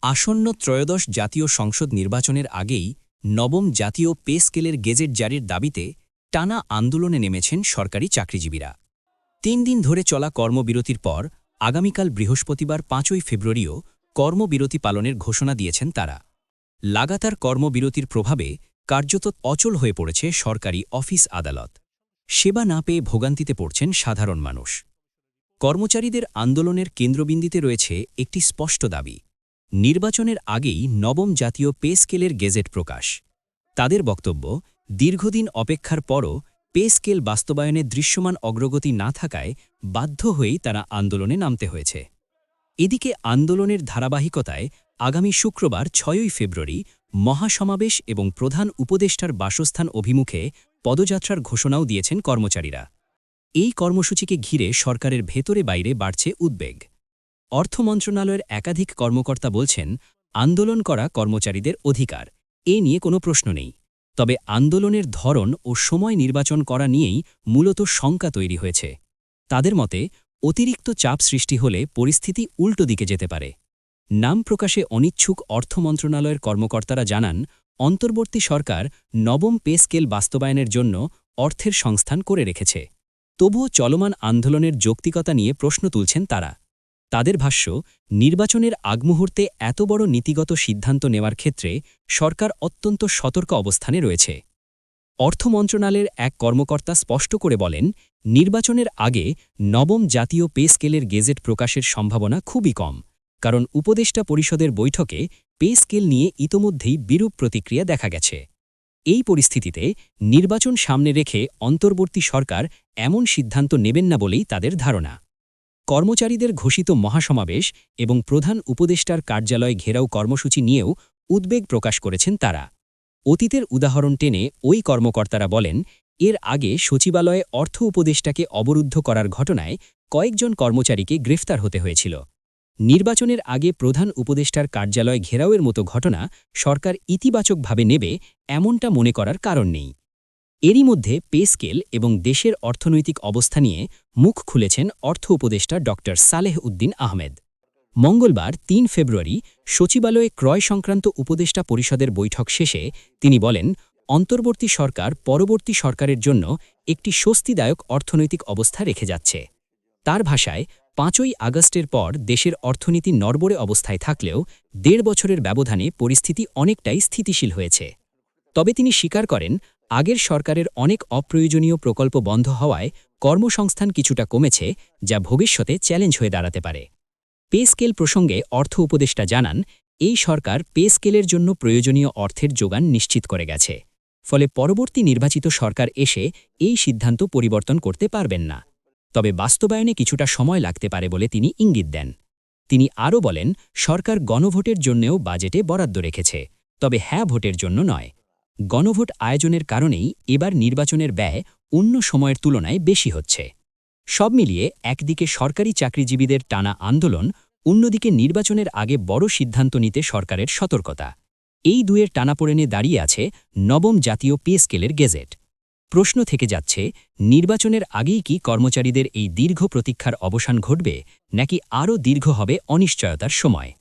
আসন্ন ত্রয়োদশ জাতীয় সংসদ নির্বাচনের আগেই নবম জাতীয় পে স্কেলের গেজেট জারির দাবিতে টানা আন্দোলনে নেমেছেন সরকারি চাকরিজীবীরা। ৩ দিন ধরে চলা কর্মবিরতির পর আগামীকাল বৃহস্পতিবার ৫ই ফেব্রুয়ারিও কর্মবিরতি পালনের ঘোষণা দিয়েছেন তারা। লাগাতার কর্মবিরতির প্রভাবে কার্যত অচল হয়ে পড়েছে সরকারি অফিস আদালত। সেবা না পেয়ে ভোগান্তিতে পড়ছেন সাধারণ মানুষ। কর্মচারীদের আন্দোলনের কেন্দ্রবিন্দুতে রয়েছে একটি স্পষ্ট দাবি, নির্বাচনের আগেই নবম জাতীয় পে স্কেলের গেজেট প্রকাশ। তাদের বক্তব্য, দীর্ঘদিন অপেক্ষার পরও পে স্কেল বাস্তবায়নে দৃশ্যমান অগ্রগতি না থাকায় বাধ্য হয়েই তারা আন্দোলনে নামতে হয়েছে। এদিকে আন্দোলনের ধারাবাহিকতায় আগামী শুক্রবার ৬ই ফেব্রুয়ারি মহাসমাবেশ এবং প্রধান উপদেষ্টার বাসস্থান অভিমুখে পদযাত্রার ঘোষণাও দিয়েছেন কর্মচারীরা। এই কর্মসূচিকে ঘিরে সরকারের ভেতরে বাইরে বাড়ছে উদ্বেগ। অর্থ মন্ত্রণালয়ের একাধিক কর্মকর্তা বলছেন, আন্দোলন করা কর্মচারীদের অধিকার, এ নিয়ে কোনো প্রশ্ন নেই। তবে আন্দোলনের ধরন ও সময় নির্বাচন করা নিয়েই মূলত শঙ্কা তৈরি হয়েছে। তাদের মতে, অতিরিক্ত চাপ সৃষ্টি হলে পরিস্থিতি উল্টো দিকে যেতে পারে। নাম প্রকাশে অনিচ্ছুক অর্থ মন্ত্রণালয়ের কর্মকর্তারা জানান, অন্তর্বর্তী সরকার নবম পে স্কেল বাস্তবায়নের জন্য অর্থের সংস্থান করে রেখেছে। তবুও চলমান আন্দোলনের যৌক্তিকতা নিয়ে প্রশ্ন তুলছেন তারা। তাদের ভাষ্য, নির্বাচনের আগমুহূর্তে এত বড় নীতিগত সিদ্ধান্ত নেওয়ার ক্ষেত্রে সরকার অত্যন্ত সতর্ক অবস্থানে রয়েছে। অর্থ মন্ত্রণালয়ের এক কর্মকর্তা স্পষ্ট করে বলেন, নির্বাচনের আগে নবম জাতীয় পে স্কেলের গেজেট প্রকাশের সম্ভাবনা খুবই কম, কারণ উপদেষ্টা পরিষদের বৈঠকে পে স্কেল নিয়ে ইতোমধ্যেই বিরূপ প্রতিক্রিয়া দেখা গেছে। এই পরিস্থিতিতে নির্বাচন সামনে রেখে অন্তর্বর্তী সরকার এমন সিদ্ধান্ত নেবেন না বলেই তাদের ধারণা। কর্মচারীদের ঘোষিত মহাসমাবেশ এবং প্রধান উপদেষ্টার কার্যালয় ঘেরাও কর্মসূচি নিয়েও উদ্বেগ প্রকাশ করেছেন তারা। অতীতের উদাহরণ টেনে ওই কর্মকর্তারা বলেন, এর আগে সচিবালয়ে অর্থ উপদেষ্টাকে অবরুদ্ধ করার ঘটনায় কয়েকজন কর্মচারীকে গ্রেফতার হতে হয়েছিল। নির্বাচনের আগে প্রধান উপদেষ্টার কার্যালয় ঘেরাওয়ের মতো ঘটনা সরকার ইতিবাচকভাবে নেবে এমনটা মনে করার কারণ নেই। এরই মধ্যে পে স্কেল এবং দেশের অর্থনৈতিক অবস্থা নিয়ে মুখ খুলেছেন অর্থ উপদেষ্টা ড সালেহ উদ্দিন আহমেদ। মঙ্গলবার ৩ ফেব্রুয়ারি সচিবালয়ে ক্রয় সংক্রান্ত উপদেষ্টা পরিষদের বৈঠক শেষে তিনি বলেন, অন্তর্বর্তী সরকার পরবর্তী সরকারের জন্য একটি স্বস্তিদায়ক অর্থনৈতিক অবস্থা রেখে যাচ্ছে। তার ভাষায়, ৫ই আগস্টের পর দেশের অর্থনীতি নড়বড়ে অবস্থায় থাকলেও ১.৫ বছরের ব্যবধানে পরিস্থিতি অনেকটাই স্থিতিশীল হয়েছে। তবে তিনি স্বীকার করেন, আগের সরকারের অনেক অপ্রয়োজনীয় প্রকল্প বন্ধ হওয়ায় কর্মসংস্থান কিছুটা কমেছে, যা ভবিষ্যতে চ্যালেঞ্জ হয়ে দাঁড়াতে পারে। পে স্কেল প্রসঙ্গে অর্থ উপদেষ্টা জানান, এই সরকার পে স্কেলের জন্য প্রয়োজনীয় অর্থের যোগান নিশ্চিত করে গেছে। ফলে পরবর্তী নির্বাচিত সরকার এসে এই সিদ্ধান্ত পরিবর্তন করতে পারবেন না। তবে বাস্তবায়নে কিছুটা সময় লাগতে পারে বলে তিনি ইঙ্গিত দেন। তিনি আরও বলেন, সরকার গণভোটের জন্যও বাজেটে বরাদ্দ রেখেছে, তবে হ্যাঁ ভোটের জন্য নয়। গণভোট আয়োজনের কারণেই এবার নির্বাচনের ব্যয় অন্য সময়ের তুলনায় বেশি হচ্ছে। সব মিলিয়ে একদিকে সরকারি চাকরিজীবীদের টানা আন্দোলন, অন্যদিকে নির্বাচনের আগে বড় সিদ্ধান্ত নিতে সরকারের সতর্কতা। এই দুয়ের টানাপোড়েনে দাঁড়িয়ে আছে নবম জাতীয় পে স্কেলের গেজেট। প্রশ্ন থেকে যাচ্ছে, নির্বাচনের আগেই কি কর্মচারীদের এই দীর্ঘ প্রতীক্ষার অবসান ঘটবে, নাকি আরও দীর্ঘ হবে অনিশ্চয়তার সময়?